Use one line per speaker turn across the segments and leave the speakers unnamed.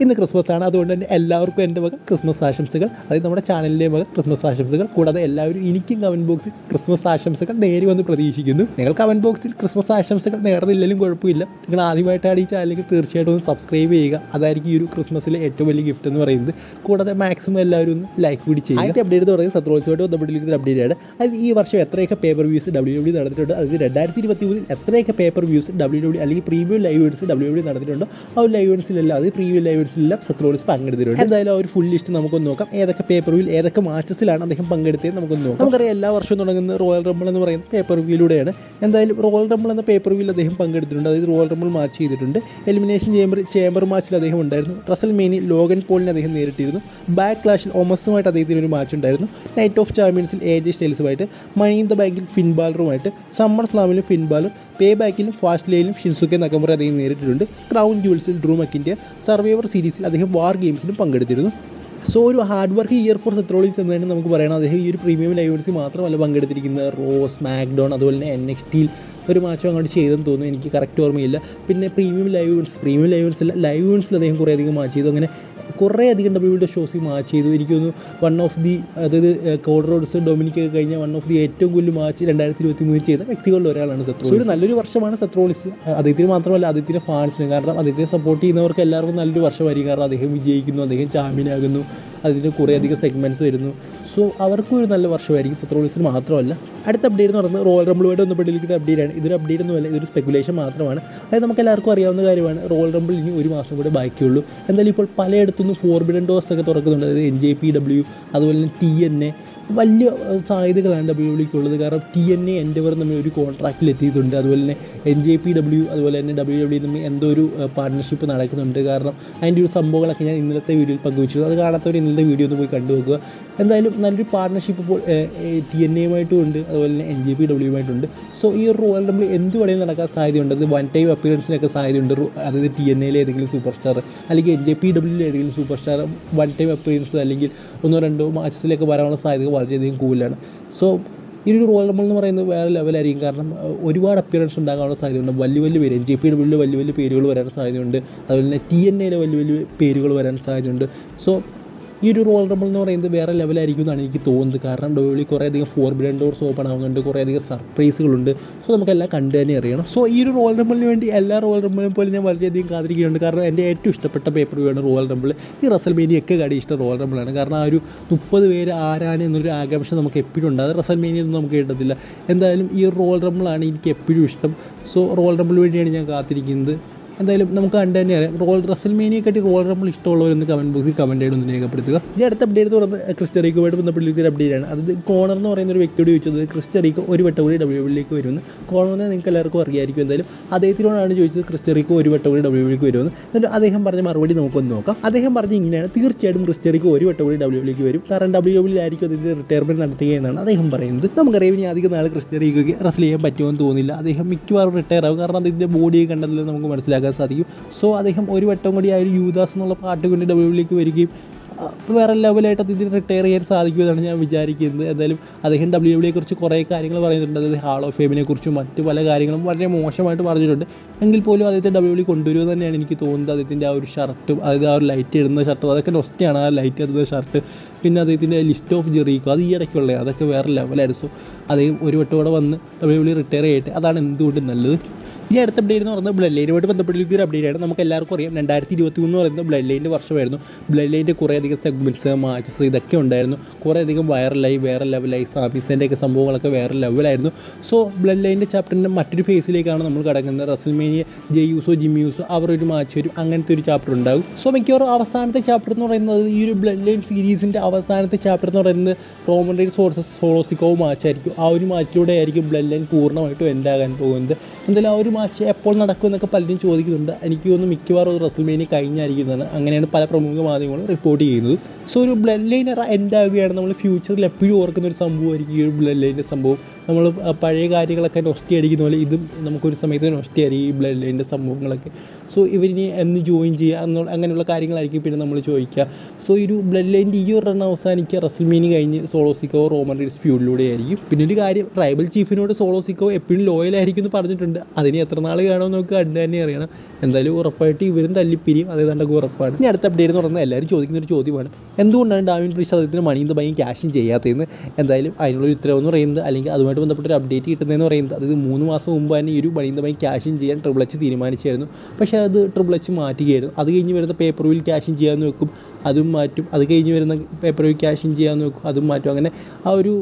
ഇന്ന് ക്രിസ്മസ് ആണ്, അതുകൊണ്ട് തന്നെ എല്ലാവർക്കും എൻ്റെ വക ക്രിസ്മസ് ആശംസകൾ. അതായത് നമ്മുടെ ചാനലിൻ്റെ വക ക്രിസ്മസ് ആശംസകൾ. കൂടാതെ എല്ലാവരും എനിക്കും കമൻറ്റ് ബോക്സിൽ ക്രിസ്മസ് ആശംസകൾ നേരി വന്ന് പ്രതീക്ഷിക്കുന്നു. നിങ്ങൾ കമൻറ്റ് ബോക്സിൽ ക്രിസ്മസ് ആശംസകൾ നേർന്നില്ലെങ്കിലും കുഴപ്പമില്ല. നിങ്ങൾ ആദ്യമായിട്ടാണ് ഈ ചാനലിലേക്ക് തീർച്ചയായിട്ടും ഒന്ന് സബ്സ്ക്രൈബ് ചെയ്യുക. അതായിരിക്കും ഈ ഒരു ക്രിസ്മസിലെ ഏറ്റവും വലിയ ഗിഫ്റ്റ് എന്ന് പറയുന്നത്. കൂടാതെ മാക്സിമം എല്ലാവരും ഒന്ന് ലൈക്ക് കൂടി ചെയ്യുക. ആദ്യത്തെ അപ്ഡേറ്റ് എന്ന് പറയുന്നത് സത്രോത്സവമായിട്ട് ബന്ധപ്പെട്ടിരിക്കുന്ന അപ്ഡേറ്റ് ആണ്. അതായത് ഈ വർഷം എത്രയൊക്കെ പേപ്പർ വ്യൂസ് WWE നടന്നിട്ടുണ്ട്, അതായത് 2023 എത്രയൊക്കെ പേപ്പർ വ്യൂസ് WWE അല്ലെങ്കിൽ പ്രീമിയം ലൈവ് ഇവൻറ്റ്സ് WWE നടന്നിട്ടുണ്ടോ ആ ഒരു ലൈവ് ഇവൻറ്റ്സിലെല്ലാം, അത് പ്രീമിയം ലൈവ് ഇവൻറ്റ്സിലെല്ലാം സത്രോളിസ് പങ്കെടുത്തിട്ടുണ്ട്. എന്തായാലും ആ ഒരു ഫുൾ ലിസ്റ്റ് നമുക്കൊന്ന് നോക്കാം. ഏതൊക്കെ പേപ്പർ വ്യൂവിൽ ഏതൊക്കെ മാച്ചസിലാണ് അദ്ദേഹം പങ്കെടുത്തതെന്ന് നമുക്കൊന്ന് നോക്കാം. നമുക്കറിയാം എല്ലാ വർഷവും തുടങ്ങുന്ന റോയൽ റംബിൾ എന്ന് പറയുന്ന പേപ്പർ വ്യൂയിലൂടെയാണ്. എന്തായാലും റോയൽ റംബിൾ എന്ന പേപ്പർ വ്യൂവിൽ അദ്ദേഹം പങ്കെടുത്തിട്ടുണ്ട്. അതായത് റോയൽ റംബിൾ മാച്ച് ചെയ്തിട്ടുണ്ട്. എലിമിനേഷൻ ചേംബർ മാച്ചിൽ അദ്ദേഹം ഉണ്ടായിരുന്നു. റസൽ മേനി ലോഗൻ പോളിനെ അദ്ദേഹം നേരിട്ടിരുന്നു. ബാക്ക് ക്ലാഷിൽ ഒമസുമായിട്ട് അദ്ദേഹത്തിന് ഒരു മാച്ച് ഉണ്ടായിരുന്നു. നൈറ്റ് ഓഫ് ചാമ്പ്യൻസിൽ AJ സ്റ്റൈൽസുമായിട്ട്, മണി ഇൻ ദ ബാങ്കിൽ ഫിൻ ബാലറുമായിട്ട്, സമ്മർ സ്ലാമിലും ഫിൻ ബാലർ, പേ ബാക്കിലും ഫാസ്റ്റ് ലൈനിലും ഷിൻസുക്കെ നക്കമുറ അദ്ദേഹം നേരിട്ടിട്ടുണ്ട്. ക്രൗൺ ജുവൽസിൽ ഡ്രൂ മക്കിൻ്റെയർ, സർവൈവർ സീരീസിൽ അദ്ദേഹം വാർ ഗെയിംസിലും പങ്കെടുത്തിരുന്നു. സോ ഒരു hard work year for Seth Rollins എന്ന് തന്നെ നമുക്ക് പറയണം. അദ്ദേഹം ഈ ഒരു പ്രീമിയം ലൈവ് ഇവൻറ്റ്സിൽ മാത്രമല്ല പങ്കെടുത്തിരിക്കുന്നത്. സ്മാക്ക് ഡൗൺ അതുപോലെ തന്നെ NXTയിൽ ഒരു മാച്ചും അങ്ങോട്ട് ചെയ്തെന്ന് തോന്നുന്നു, എനിക്ക് കറക്റ്റ് ഓർമ്മയില്ല. പിന്നെ പ്രീമിയം ലൈവ് ഇവൻറ്റ്സ് ലൈവ് ഇവൻറ്റ്സിൽ അദ്ദേഹം കുറേയധികം മാച്ച് ചെയ്തു. അങ്ങനെ കുറേയധികം WWE ഷോസിൽ മാച്ച് ചെയ്തു. എനിക്ക് തോന്നുന്നു അതായത് കോഡ് റോഡ്സ് ഡൊമിനിക്കൊക്കെ കഴിഞ്ഞ വൺ ഓഫ് ദി ഏറ്റവും കൂടുതൽ മാച്ച് 2023 ചെയ്ത വ്യക്തികളിൽ ഒരാളാണ് സത്രോളിസ്. ഒരു നല്ലൊരു വർഷമാണ് സത്രോളിസ്. അദ്ദേഹത്തിന് മാത്രമല്ല, അദ്ദേഹത്തിൻ്റെ ഫാൻസിന്, കാരണം അദ്ദേഹത്തെ സപ്പോർട്ട് ചെയ്യുന്നവർക്ക് എല്ലാവർക്കും നല്ലൊരു വർഷമായിരിക്കും. കാരണം അദ്ദേഹം വിജയിക്കുന്നു, അദ്ദേഹം ചാമ്പ്യനാകുന്നു, അതിന് കുറേയധികം സെഗ്മെൻറ്റ്സ് വരുന്നു. സോ അവർക്കും ഒരു നല്ല വർഷമായിരിക്കും സത്രോളിസിന് മാത്രമല്ല. അടുത്ത അപ്ഡേറ്റ് എന്ന് പറയുന്നത് റോയൽ റംബിളുമായിട്ട് ബന്ധപ്പെട്ടിരിക്കുന്ന അപ്ഡേറ്റാണ്. ഇതൊരു അപ്ഡേറ്റ് ഒന്നുമല്ല, ഇതൊരു സ്പെക്കുലേഷൻ മാത്രമാണ്. അതായത് നമുക്ക് എല്ലാവർക്കും അറിയാവുന്ന കാര്യമാണ്, റോയൽ റംബിൾ ഇനി ഒരു മാസം കൂടെ ബാക്കിയുള്ളൂ. എന്തായാലും ഇപ്പോൾ പലയിടത്തുനിന്ന് ഫോർബിഡൻ ഡോർസ് ഒക്കെ തുറക്കുന്നുണ്ട്. അതായത് NJPW അതുപോലെ തന്നെ TNA വലിയ സാധ്യതകളാണ് WWEക്കുള്ളത്. കാരണം TNA എൻഡെവർ തമ്മിൽ ഒരു കോൺട്രാക്റ്റിൽ എത്തിയിട്ടുണ്ട്. അതുപോലെ തന്നെ NJPW അതുപോലെ തന്നെ WWE തമ്മിൽ എന്തോ ഒരു പാർട്ട്ണർഷിപ്പ് നടക്കുന്നുണ്ട്. കാരണം അതിൻ്റെ ഒരു സംഭവങ്ങളൊക്കെ ഞാൻ ഇന്നലത്തെ വീഡിയോയിൽ പങ്കുവച്ചു. അത് കാണാത്തവർ ഇന്നലത്തെ വീഡിയോ ഒന്ന് പോയി കണ്ടു നോക്കുക. എന്തായാലും നല്ലൊരു പാർട്ട്ണർഷിപ്പ് ഇപ്പോൾ TNAയുമായിട്ടും ഉണ്ട്, അതുപോലെ തന്നെ NJPWയുമായിട്ടുണ്ട്. സോ ഈ ഒരു റോയൽ റംബിൾ എന്ത് വേണമെങ്കിലും നടക്കാൻ സാധ്യതയുണ്ട്. അത് വൺ ടൈം അപ്പിയറൻസിനൊക്കെ സാധ്യതയുണ്ട്. അതായത് TNAയിലെ ഏതെങ്കിലും സൂപ്പർ സ്റ്റാർ അല്ലെങ്കിൽ NJPWയിലെ ഏതെങ്കിലും super star one time appearance അല്ലെങ്കിൽ ഒന്നോ രണ്ടോ മാച്ചസിലേക്ക് വരാനുള്ള സാധ്യത വളരെയധികം കൂടുതലാണ്. സോ ഈ ഒരു റോയൽ റംബിൾ എന്ന് പറയുന്നത് വേറെ ലെവലായിരിക്കും. കാരണം ഒരുപാട് അപ്പിയറൻസ് ഉണ്ടാകാനുള്ള സാധ്യതയുണ്ട്. വലിയ വലിയ പേര് NJPWയിലെ വലിയ വലിയ പേരുകൾ വരാൻ സാധ്യതയുണ്ട്. അതുപോലെ തന്നെ TNAയിലെ വലിയ വലിയ പേരുകൾ വരാൻ സാധ്യതയുണ്ട്. സോ ഈ ഒരു റോയൽ റംബിൾ എന്ന് പറയുന്നത് വേറെ ലെവലായിരിക്കും എന്നാണ് എനിക്ക് തോന്നുന്നത്. കാരണം WWE കുറേയധികം ഫോർബിഡൻ ഡോർസ് ഓപ്പൺ ആകുന്നുണ്ട്, കുറേയധികം സർപ്രൈസുകളുണ്ട്. സോ നമുക്കെല്ലാം കണ്ടു തന്നെ അറിയണം. സോ ഈ ഒരു റോയൽ റംബിളിന് വേണ്ടി എല്ലാ റോയൽ റംബിളിനും പോലും ഞാൻ വളരെയധികം കാത്തിരിക്കുന്നുണ്ട്. കാരണം എൻ്റെ ഏറ്റവും ഇഷ്ടപ്പെട്ട പേപ്പർ വ്യൂ ആണ് റോയൽ റംബിൾ. ഈ റസൽമേനിയൊക്കെ കാടി ഇഷ്ടം റോയൽ റംബിളാണ്. കാരണം ആ ഒരു 30 പേര് ആരാണ് എന്നൊരു ആകാംക്ഷ നമുക്ക് എപ്പോഴും ഉണ്ട്. അത് റസൽമേനിയൊന്നും നമുക്ക് കിട്ടത്തില്ല. എന്തായാലും ഈ ഒരു റോയൽ റംബിളാണ് എനിക്ക് എപ്പോഴും ഇഷ്ടം. സോ റോയൽ റംബിൾ വേണ്ടിയാണ് ഞാൻ കാത്തിരിക്കുന്നത്. എന്തായാലും നമുക്ക് കണ്ടു തന്നെ അറിയാം. റസൽമേനിയെക്കാട്ടി റോയൽ റംബിൾ ഇഷ്ടമുള്ളവരൊന്ന് കമൻറ്റ് ബോക്സിൽ കമൻറ്റ് ആയിട്ട് ഒന്ന് രേഖപ്പെടുത്തുക. ഈ അടുത്ത അപ്ഡേറ്റ് എന്ന് പറയുന്നത് ക്രിസ്റ്ററിക്കോയുമായിട്ട് ബന്ധപ്പെട്ടിരിക്കുന്ന അപ്ഡേറ്റാണ്. അത് കോണർ എന്ന് പറയുന്ന ഒരു വ്യക്തിയോട് ചോദിച്ചത് ക്രിസ്റ്ററിക്കോ ഒരു വട്ടം കൂടി WWEയിലേക്ക് വരുമെന്ന്. കോണറിനെ നിങ്ങൾക്ക് എല്ലാവർക്കും അറിയാമായിരിക്കും. എന്തായാലും അദ്ദേഹത്തിനോടാണ് ചോദിച്ചത് ക്രിസ്റ്ററിക്കോ ഒരു വട്ടം കൂടി WWEയിലേക്ക് വരുമെന്ന്. എന്നിട്ട് അദ്ദേഹം പറഞ്ഞ മറുപടി നമുക്കൊന്ന് നോക്കാം. അദ്ദേഹം പറഞ്ഞ ഇങ്ങനെയാണ്, തീർച്ചയായിട്ടും ക്രിസ്റ്ററിക്കോ ഒരു വട്ടം കൂടി WWEയിലേക്ക് വരും. കാരണം WWEയിലായിരിക്കും അതിൻ്റെ റിട്ടയർമെൻറ്റ് നടത്തുകയെന്നാണ് അദ്ദേഹം പറയുന്നത്. നമുക്കറിയാം ഇനി അധികം നാൾ ക്രിസ്റ്ററിക്കോയ്ക്ക് റസൽ ചെയ്യാൻ പറ്റുമെന്ന് തോന്നുന്നില്ല. അദ്ദേഹം മിക്കവാറും റിട്ടയർ ആകും. കാരണം അതിൻ്റെ ബോഡിയെ കണ്ടതിൽ നമുക്ക് മനസ്സിലാക്കാൻ സാധിക്കും. സോ അദ്ദേഹം ഒരു വട്ടം കൂടി ആ ഒരു യൂദാസ് എന്നുള്ള പാട്ട് കൊണ്ട് WWEയിലേക്ക് വരികയും വേറെ ലെവലായിട്ട് അതിന് റിട്ടയർ ചെയ്യാൻ സാധിക്കുമെന്നാണ് ഞാൻ വിചാരിക്കുന്നത്. എന്തായാലും അദ്ദേഹം WWEയെക്കുറിച്ച് കുറേ കാര്യങ്ങൾ പറയുന്നുണ്ട്. അതായത് ഹാൾ ഓഫ് ഫെയിമിനെ കുറിച്ചും മറ്റ് പല കാര്യങ്ങളും വളരെ മോശമായിട്ട് പറഞ്ഞിട്ടുണ്ട്. എങ്കിൽ പോലും അദ്ദേഹത്തെ WWE കൊണ്ടുവരുമെന്ന് തന്നെയാണ് എനിക്ക് തോന്നുന്നത്. അദ്ദേഹത്തിൻ്റെ ആ ഒരു ഷർട്ടും, അതായത് ആ ഒരു ലൈറ്റ് ഇടുന്ന ഷർട്ടും അതൊക്കെ നൊസ്റ്റയാണ്. ആ ലൈറ്റ് ഇടുന്ന ഷർട്ട്, പിന്നെ അദ്ദേഹത്തിൻ്റെ ലിസ്റ്റ് ഓഫ് ജെറീക്കോ അത് ഈ ഇടയ്ക്കുള്ള അതൊക്കെ വേറെ ലെവലായിരുന്നു. സോ അദ്ദേഹം ഒരു വട്ടം കൂടെ വന്ന് WWE റിട്ടയർ ചെയ്യട്ടെ, അതാണ് എന്തുകൊണ്ടും നല്ലത്. ഈ അടുത്ത അപ്ഡേറ്റ് എന്ന് പറയുന്നത് ബ്ലഡ് ലൈനുമായിട്ട് ബന്ധപ്പെട്ടിരിക്കുന്ന ഒരു അപ്ഡേറ്റാണ്. നമുക്ക് എല്ലാവർക്കും അറിയാം 2023 എന്ന് പറയുന്നത് ബ്ലഡ് ലൈനിൻ്റെ വർഷമായിരുന്നു. ബ്ലഡ് ലൈനിൻ്റെ കുറേയധികം സെഗ്മെൻറ്റ്സ്, മാച്ചസ് ഇതൊക്കെ ഉണ്ടായിരുന്നു. കുറേയധികം വൈറലായി, വേറെ ലെവലായി. സാബീസിൻ്റെയൊക്കെ സംഭവങ്ങളൊക്കെ വേറെ ലെവലായിരുന്നു. സോ ബ്ലഡ് ലൈനിൻ്റെ ചാപ്റ്ററിൻ്റെ മറ്റൊരു ഫേസിലേക്കാണ് നമ്മൾ കിടക്കുന്നത്. റസൽമേനിയ ജിമ്മി യൂസോ അവർ ഒരു മാച്ച് വരും, അങ്ങനത്തെ ഒരു ചാപ്റ്റർ ഉണ്ടാകും. സോ മിക്കവാറും അവസാനത്തെ ചാപ്റ്റർ എന്ന് പറയുന്നത് ഈ ഒരു ബ്ലഡ് ലൈൻ സീരീസിൻ്റെ അവസാനത്തെ ചാപ്റ്റർ എന്ന് പറയുന്നത് റോമൻ റെയ്ൻസ് വേഴ്സസ് സോളോ സിക്കോ മാച്ചായിരിക്കും. ആ ഒരു മാച്ചിലൂടെ ആയിരിക്കും ബ്ലഡ് ലൈൻ പൂർണ്ണമായിട്ടും എൻഡാകാൻ പോകുന്നത്. എന്തായാലും ആ ഒരു മാച്ച് എപ്പോൾ നടക്കുമെന്നൊക്കെ പലരും ചോദിക്കുന്നുണ്ട്. എനിക്ക് തോന്നുന്നു മിക്കവാറും ഒരു റസൽമേനിയ കഴിഞ്ഞായിരിക്കുന്നതാണ്. അങ്ങനെയാണ് പല പ്രമുഖ മാധ്യമങ്ങളും റിപ്പോർട്ട് ചെയ്യുന്നത്. സോ ഒരു ബ്ലഡ് ലൈൻ എൻഡാകുകയാണ്. നമ്മൾ ഫ്യൂച്ചറിൽ എപ്പോഴും ഓർക്കുന്ന ഒരു സംഭവമായിരിക്കും ഈ ഒരു ബ്ലഡ് ലൈനിൻ്റെ സംഭവം. നമ്മൾ പഴയ കാര്യങ്ങളൊക്കെ നൊസ്റ്റി അടിക്കുന്ന പോലെ ഇതും നമുക്കൊരു സമയത്ത് നൊസ്റ്റി ആയിരിക്കും ഈ ബ്ലഡ് ലൈനിൻ്റെ സംഭവങ്ങളൊക്കെ. സോ ഇവരിനി എന്ന് ജോയിൻ ചെയ്യുക അങ്ങനെയുള്ള കാര്യങ്ങളായിരിക്കും പിന്നെ നമ്മൾ ചോദിക്കുക. സോ ഈ ഒരു ബ്ലഡ് ലൈനിൻ്റെ ഈ ഒരു റൺ അവസാനിക്കുക റസൽമേനിയ കഴിഞ്ഞ് സോളോ സിക്കോ റോമൻ റീൻസ് ഫ്യൂഡിലൂടെ ആയിരിക്കും. പിന്നെ ഒരു കാര്യം, ട്രൈബൽ ചീഫിനോട് സോളോ സിക്കോ എപ്പോഴും ലോയലായിരിക്കും എന്ന് പറഞ്ഞിട്ടുണ്ട്. അതിന് എത്ര നാൾ കാണുമെന്ന് നമുക്ക് കണ്ടു തന്നെ അറിയണം. എന്തായാലും ഉറപ്പായിട്ട് ഇവരും തല്ലിപ്പിരിയും, അതേ കണ്ടൊക്കെ ഉറപ്പാണ്. ഇനി അടുത്ത അപ്ഡേറ്റ് എന്ന് പറഞ്ഞാൽ എല്ലാവരും ചോദിക്കുന്നൊരു ചോദ്യമാണ്, എന്തുകൊണ്ടാണ് ഡാവിൻ പ്രീസ്റ്റ് അദ്ദേഹത്തിന് മണി ഇൻ ദ ബാങ്ക് ക്യാഷും ചെയ്യാത്തതെന്ന്. എന്തായാലും അതിനുള്ളൊരു ഉത്തരവെന്ന് പറയുന്നത്, അല്ലെങ്കിൽ അതുമായിട്ട് ബന്ധപ്പെട്ടൊരു അപ്ഡേറ്റ് കിട്ടുന്നതെന്ന് പറയുന്നത്, അതായത് 3 മാസം മുമ്പ് തന്നെ ഈ ഒരു മണി ഇൻ ദ ബാങ്ക് ക്യാഷും ചെയ്യാൻ ട്രിപ്പിൾ എച്ച് തീരുമാനിച്ചായിരുന്നു. പക്ഷേ അത് ട്രിപ്പിൾ എച്ച് മാറ്റുകയായിരുന്നു. അത് കഴിഞ്ഞ് വരുന്ന പേപ്പർ വിൽ ക്യാഷും ചെയ്യാമെന്ന് വെക്കും, അതും മാറ്റും. അത് കഴിഞ്ഞ് വരുന്ന പേപ്പർ വിൽ ക്യാഷും ചെയ്യാമെന്ന് വെക്കും, അതും മാറ്റും. അങ്ങനെ ആ ഒരു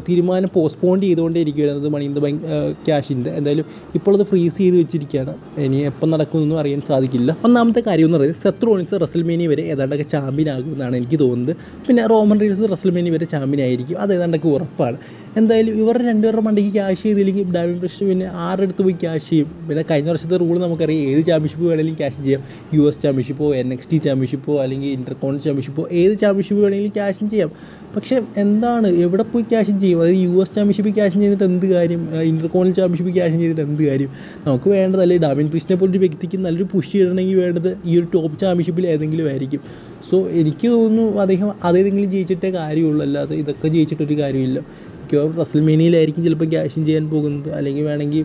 തീരുമാനം പോസ്റ്റ്പോൺ ചെയ്തുകൊണ്ടേ ഇരിക്കുകയായിരുന്നത് മണി ഇൻ ദ ബാങ്ക് ക്യാഷിൻ്റെ. എന്തായാലും ഇപ്പോൾ അത് ഫ്രീസ് ചെയ്ത് വെച്ചിരിക്കുകയാണ്. ഇനി എപ്പം നടക്കുമെന്നൊന്നും അറിയാൻ സാധിക്കില്ല. ഒന്നാമത്തെ കാര്യം എന്ന് പറയുന്നത്, സെത്ത് റോളിൻസ് റസൽമേനിയ വരെ ഏതാണ്ടൊക്കെ ചാമ്പ്യൻ ആകുമെന്നാണ് എനിക്ക് തോന്നുന്നത്. പിന്നെ റോമൻ റീൻസ് റസൽമേനിയ വരെ ചാമ്പ്യൻ ആയിരിക്കും, അത് ഏതാണ്ടൊക്കെ ഉറപ്പാണ്. എന്തായാലും ഇവർ രണ്ടുപേരുടെ മണ്ടയ്ക്ക് ക്യാഷ് ചെയ്തില്ലെങ്കിൽ ഡാവിൻ പ്രീസ്റ്റ് പിന്നെ ആരെടുത്ത് പോയി ക്യാഷ് ചെയ്യും? പിന്നെ കഴിഞ്ഞ വർഷത്തെ റൂൾ നമുക്കറിയാം, ഏത് ചാമ്പ്യൻഷിപ്പ് വേണമെങ്കിലും ക്യാഷ് ചെയ്യാം. US ചാമ്പ്യൻഷിപ്പോ NXT ചാമ്പ്യൻഷിപ്പോ അല്ലെങ്കിൽ ഇന്റർകോൺ ചാമ്പ്യൻഷിപ്പോ ഏത് ചാമ്പ്യൻഷിപ്പ് വേണമെങ്കിലും ക്യാഷും ചെയ്യാം. പക്ഷേ എന്താണ്, എവിടെ പോയി ക്യാഷും ചെയ്യും? അതായത് US ചാമ്പ്യൻഷിപ്പ് ക്യാഷും ചെയ്തിട്ട് എന്ത് കാര്യം? ഇന്റർകോൺ ചാമ്പ്യൻഷിപ്പ് ക്യാഷും ചെയ്തിട്ട് എന്ത് കാര്യം? നമുക്ക് വേണ്ടത്, അല്ലെങ്കിൽ ഡാവിൻ പ്രീസ്റ്റിനെ പോലൊരു വ്യക്തിക്ക് നല്ലൊരു പുഷ് ചെയ്യണമെങ്കിൽ വേണ്ടത് ഈ ഒരു ടോപ്പ് ചാമ്പ്യൻഷിപ്പിൽ ഏതെങ്കിലും ആയിരിക്കും. സോ എനിക്ക് തോന്നുന്നു അദ്ദേഹം അതേതെങ്കിലും ജയിച്ചിട്ടേ കാര്യമുള്ളൂ, അല്ലാതെ ഇതൊക്കെ ജയിച്ചിട്ടൊരു കാര്യമില്ല. മിക്കവാറും റസൽമേനിയയിലായിരിക്കും ചിലപ്പോൾ ക്യാഷും ചെയ്യാൻ പോകുന്നത്, അല്ലെങ്കിൽ വേണമെങ്കിൽ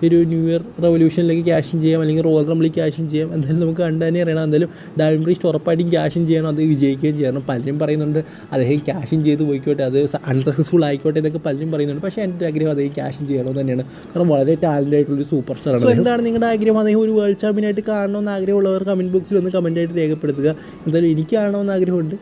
ഒരു ന്യൂ ഇയർ റെവല്യൂഷനിലേക്ക് ക്യാഷും ചെയ്യാം, അല്ലെങ്കിൽ റോയൽ റംബിളിൽ ക്യാഷും ചെയ്യാം. എന്തായാലും നമുക്ക് കണ്ടു തന്നെ അറിയണം. എന്തായാലും ഡാവിൻ പ്രീസ്റ്റ് ഉറപ്പായിട്ടും ക്യാഷും ചെയ്യണം, അത് വിജയിക്കുകയും ചെയ്യണം. പലരും പറയുന്നുണ്ട് അദ്ദേഹം ക്യാഷും ചെയ്ത് പോയിക്കോട്ടെ, അത് അൺസക്സസ്ഫുൾ ആയിക്കോട്ടെ എന്നൊക്കെ പലരും പറയുന്നുണ്ട്. പക്ഷേ എൻ്റെ ആഗ്രഹം അദ്ദേഹം ക്യാഷും ചെയ്യണമെന്ന് തന്നെയാണ്. കാരണം വളരെ ടാലൻ്റ് ആയിട്ടുള്ളൊരു സൂപ്പർ സ്റ്റാറാണ്. സോ എന്താണ് നിങ്ങളുടെ ആഗ്രഹം? അദ്ദേഹം ഒരു വേൾഡ് ചാമ്പ്യനായിട്ട് കാണണമെന്ന് ആഗ്രഹമുള്ളവർ കമൻറ്റ് ബോക്സിൽ ഒന്ന് കമൻറ്റായിട്ട് രേഖപ്പെടുത്തുക. എന്തായാലും എനിക്ക് കാണണമെന്ന് ആഗ്രഹമുണ്ട്.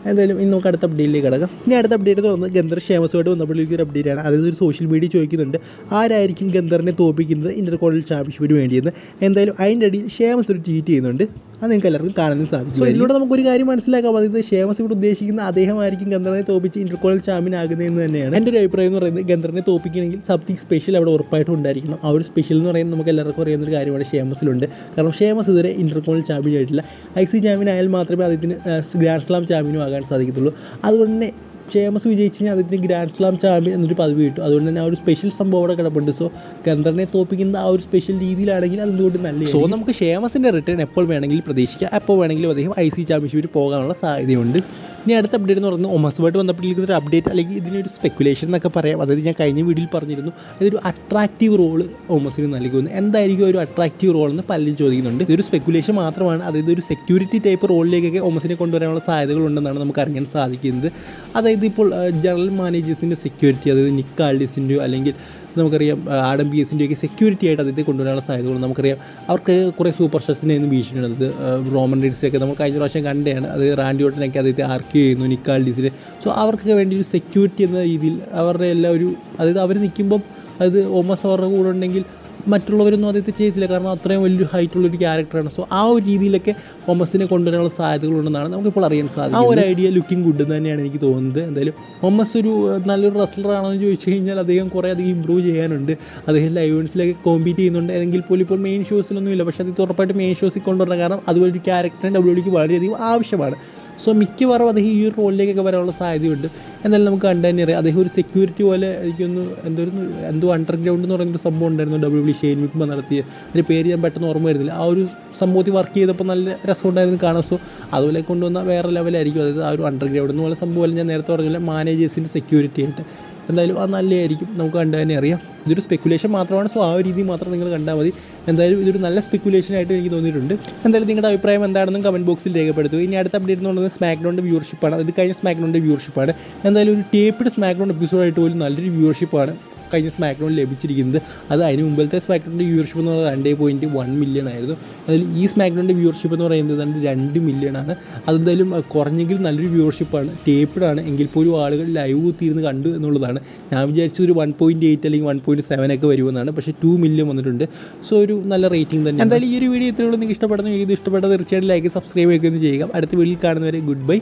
എന്തായാലും ഇന്ന് നമുക്ക് അടുത്ത അപ്ഡേറ്റിലേക്ക് കിടക്കാം. ഇനി അടുത്ത അപ്ഡേറ്റ് തുറന്ന് ഗന്ധർ ഷേമസുമായിട്ട് ബന്ധപ്പെട്ടിരിക്കുന്ന ഒരു അപ്ഡേറ്റാണ്. അതായത് ഒരു സോഷ്യൽ മീഡിയ ചോദിക്കുന്നുണ്ട്, ആരായിരിക്കും ഗന്ധറിനെ തോൽപ്പിക്കുന്നത് ഇന്റർകോണ്ടിനൽ ചാമ്പ്യൻഷിപ്പിന് വേണ്ടിയെന്ന്. എന്തായാലും അതിൻ്റെ അടിയിൽ ഷേമസ് ഒരു ട്വീറ്റ് ചെയ്യുന്നുണ്ട്, അത് നിങ്ങൾക്ക് എല്ലാവർക്കും കാണാനും സാധിക്കും. സോ ഇതിലൂടെ നമുക്കൊരു കാര്യം മനസ്സിലാക്കാം, അതായത് ഷേമസ് ഇവിടെ ഉദ്ദേശിക്കുന്ന അദ്ദേഹമായിരിക്കും ഗന്ധറിനെ തോൽപ്പിച്ച് ഇന്റർകോണ്ടിനൽ ചാമ്പ്യൻ ആകുന്നതെന്ന് തന്നെയാണ്. എൻ്റെ ഒരു അഭിപ്രായം എന്ന് പറയുന്നത്, ഗന്ധറിനെ തോൽപ്പിക്കണമെങ്കിൽ സംതിങ് സ്പെഷ്യൽ അവിടെ ഉറപ്പായിട്ടും ഉണ്ടായിരിക്കണം. ആ ഒരു സ്പെഷ്യൽ എന്ന് പറയുന്നത് നമുക്ക് എല്ലാവർക്കും അറിയുന്നൊരു കാര്യമാണ്, ഷേമസിലുണ്ട്. കാരണം ഷേമസ് ഇതുവരെ ഇന്റർകോണ്ടിനൽ ചാമ്പ്യൻ ആയിട്ടില്ല. IC ചാമ്പ്യൻ ആയാൽ മാത്രമേ അദ്ദേഹത്തിന് ഗ്രാൻഡ് സ്ലാം ചാമ്പ്യനും ആകാൻ സാധിക്കത്തുള്ളൂ. അതുകൊണ്ട് തന്നെ ഷേമസ് വിജയിച്ച് കഴിഞ്ഞാൽ അതിന് ഗ്രാൻഡ് സ്ലാം ചാമ്പ്യൻ എന്നൊരു പദവി കിട്ടും. അതുകൊണ്ട് തന്നെ ആ ഒരു സ്പെഷ്യൽ സംഭവം അവിടെ കിടപ്പുണ്ട്. സോ ഗന്ധറിനെ തോൽപ്പിക്കുന്ന ആ ഒരു സ്പെഷ്യൽ രീതിയിലാണെങ്കിൽ അതെന്തുകൊണ്ട് നല്ല. സോ നമുക്ക് ഷേമസിൻ്റെ റിട്ടേൺ എപ്പോൾ വേണമെങ്കിലും പ്രതീക്ഷിക്കാം, എപ്പോൾ വേണമെങ്കിലും അദ്ദേഹം IC ചാമ്പ്യൻഷിപ്പിൽ പോകാനുള്ള സാധ്യതയുണ്ട്. ഇനി അടുത്ത അപ്ഡേറ്റ് എന്ന് പറയുന്നത് ഒമസുമായിട്ട് ബന്ധപ്പെട്ടിരിക്കുന്ന ഒരു അപ്ഡേറ്റ്, അല്ലെങ്കിൽ ഇതിനൊരു സ്പെക്കുലേഷൻ എന്നൊക്കെ പറയാം. അതായത് ഞാൻ കഴിഞ്ഞ വീഡിയോയിൽ പറഞ്ഞിരുന്നു, അതൊരു അട്രാക്റ്റീവ് റോള് ഒമസിന് നൽകുന്നു. എന്തായിരിക്കും ഒരു അട്രാക്റ്റീവ് റോൾ എന്ന് പലരും ചോദിക്കുന്നുണ്ട്. ഇതൊരു സ്പെക്കുലേഷൻ മാത്രമാണ്. അതായത് ഒരു സെക്യൂരിറ്റി ടൈപ്പ് റോളിലേക്കൊക്കെ ഒമസിനെ കൊണ്ടുവരാനുള്ള സാധ്യതകളുണ്ടെന്നാണ് നമുക്ക് അറിയാൻ സാധിക്കുന്നത്. അതായത് ഇപ്പോൾ ജനറൽ മാനേജേഴ്സിൻ്റെ സെക്യൂരിറ്റി, അതായത് നിക്ക് ആൾഡിസിൻ്റെയോ അല്ലെങ്കിൽ നമുക്കറിയാം ആഡം BSൻ്റെയൊക്കെ സെക്യൂരിറ്റി ആയിട്ട് അദ്ദേഹത്തെ കൊണ്ടുവരാനുള്ള സാധ്യതകൾ നമുക്കറിയാം. അവർക്ക് കുറേ സൂപ്പർ സ്റ്റാർസിനെയൊന്നും ഭീഷണിയുണ്ട്. റോമൻ റീഡ്സൊക്കെ നമ്മൾ കഴിഞ്ഞ പ്രാവശ്യം കണ്ടതാണ്. അത് റാൻഡി ഓർട്ടനൊക്കെ അദ്ദേഹത്തെ ആർക്യൂ ചെയ്യുന്നു, നിക്ക് ആൾഡിസിനെ. സോ അവർക്കൊക്കെ വേണ്ടി ഒരു സെക്യൂരിറ്റി എന്ന രീതിയിൽ അവരുടെ എല്ലാ ഒരു, അതായത് അവർ നിൽക്കുമ്പം അത് ഒമസ് അവരുടെ കൂടെ ഉണ്ടെങ്കിൽ മറ്റുള്ളവരൊന്നും അദ്ദേഹത്തെ ചെയ്തില്ല, കാരണം അത്രയും വലിയൊരു ഹൈറ്റുള്ളൊരു ക്യാരക്ടറാണ്. സോ ആ ഒരു രീതിയിലൊക്കെ ഒമസിനെ കൊണ്ടുവരാനുള്ള സാധ്യതകളുണ്ടെന്നാണ് നമുക്കിപ്പോൾ അറിയാൻ സാധിക്കും. ആ ഒരു ഐഡിയ ലുക്കിംഗ് ഗുഡ് എന്ന് തന്നെയാണ് എനിക്ക് തോന്നുന്നത്. എന്തായാലും ഒമസ് ഒരു നല്ലൊരു റെസ്ലറാണോ എന്ന് ചോദിച്ചു കഴിഞ്ഞാൽ അദ്ദേഹം കുറേ അധികം ഇമ്പ്രൂവ് ചെയ്യാനുണ്ട്. അദ്ദേഹം ലൈവ് ഇവൻസിലൊക്കെ കോമ്പീറ്റ് ചെയ്യുന്നുണ്ട്. എങ്കിൽ പോലും ഇപ്പോൾ മെയിൻ ഷോസിലൊന്നും ഇല്ല. പക്ഷേ അത് ഉറപ്പായിട്ട് മെയിൻ ഷോസിൽ കൊണ്ടുവരണം, കാരണം അതുപോലൊരു ക്യാരക്ടറിന് WWEക്ക് വളരെയധികം ആവശ്യമാണ്. സോ മിക്കവാറും അദ്ദേഹം ഈ ഒരു റോളിലേക്കൊക്കെ വരാനുള്ള സാധ്യതയുണ്ട്. എന്നാലും നമുക്ക് കണ്ടു തന്നെ അറിയാം, അദ്ദേഹം ഒരു സെക്യൂരിറ്റി പോലെ എനിക്കൊന്ന് എന്തോ അണ്ടർഗ്രൗണ്ട് എന്ന് പറയുന്നൊരു സംഭവം ഉണ്ടായിരുന്നു WWE ഷെയ്ൻ മിക്മൻ നടത്തിയ, അതിൻ്റെ പേര് ഞാൻ പെട്ടെന്ന് ഓർമ്മ വരുന്നില്ല. ആ ഒരു സംഭവത്തിൽ വർക്ക് ചെയ്തപ്പോൾ നല്ല രസമുണ്ടായിരുന്നു കാണാൻ. സോ അതുപോലെ കൊണ്ടുവന്ന വേറെ ലെവലായിരിക്കും. അതായത് ആ ഒരു അണ്ടർഗ്രൗണ്ട് എന്ന് പോലെ സംഭവമല്ല, ഞാൻ നേരത്തെ പറഞ്ഞില്ല, മാനേജേഴ്സിൻ്റെ സെക്യൂരിറ്റി ആയിട്ട്. എന്തായാലും അത് നല്ലതായിരിക്കും, നമുക്ക് കണ്ടു തന്നെ അറിയാം. ഇതൊരു സ്പെക്കുലേഷൻ മാത്രമാണ്. സോ ആ ഒരു രീതി മാത്രം നിങ്ങൾ കണ്ടാൽ മതി. എന്തായാലും ഇതൊരു നല്ല സ്പെക്കുലേഷനായിട്ട് എനിക്ക് തോന്നിയിട്ടുണ്ട്. എന്തായാലും നിങ്ങളുടെ അഭിപ്രായം എന്താണെന്നും കമൻറ്റ് ബോക്സിൽ രേഖപ്പെടുത്തുക. ഇനി അടുത്ത അപ്ഡേറ്റ് എന്ന് പറയുന്നത് സ്മാക്ഡൗണിൻ്റെ വ്യൂവർഷിപ്പാണ്. അത് കഴിഞ്ഞ സ്മാക്ഡൗണിൻ്റെ വ്യൂവർഷിപ്പാണ്. എന്തായാലും ഒരു ടേപ്ഡ് സ്മാക്ഡൗൺ എപ്പിസോഡായിട്ട് പോലും നല്ലൊരു വ്യൂവർഷിപ്പാണ് കഴിഞ്ഞ സ്മാക്ഡൗൺ ലഭിച്ചിരിക്കുന്നത്. അത് അതിന് മുമ്പിലത്തെ സ്മാക്ഡൗണിൻ്റെ വ്യൂവർഷിപ്പ് എന്ന് പറയുന്നത് 2.1 മില്യൺ ആയിരുന്നു. അതിൽ ഈ സ്മാക്ഡൗണിൻ്റെ വ്യൂവർഷിപ്പ് എന്ന് പറയുന്നത് 2 മില്യൺ ആണ്. അതെന്തായാലും കുറഞ്ഞെങ്കിൽ നല്ലൊരു വ്യൂവർഷിപ്പാണ്. ടേപ്ഡാണ് എങ്കിൽ പോലും ആളുകൾ ലൈവ് കുത്തിയിരുന്ന് കണ്ടു എന്നുള്ളതാണ്. ഞാൻ വിചാരിച്ചത് ഒരു 1.8 അല്ലെങ്കിൽ 1.7 ഒക്കെ വരുമെന്നാണ്. പക്ഷേ 2 മില്യൺ വന്നിട്ടുണ്ട്. സോ ഒരു നല്ല റേറ്റിംഗ് തന്നെ. എന്തായാലും ഈ ഒരു വീഡിയോ ഇത്രയുള്ളൂ. നിങ്ങൾക്ക് ഇഷ്ടപ്പെടുന്നു, ഇത് ഇഷ്ടപ്പെട്ടത് തീർച്ചയായിട്ടും ലൈക്ക് സബ്സ്ക്രൈബ് ഒക്കെ ഒന്ന് ചെയ്യുക. അടുത്ത വീഡിയോയിൽ കാണുന്നവരെ ഗുഡ് ബൈ.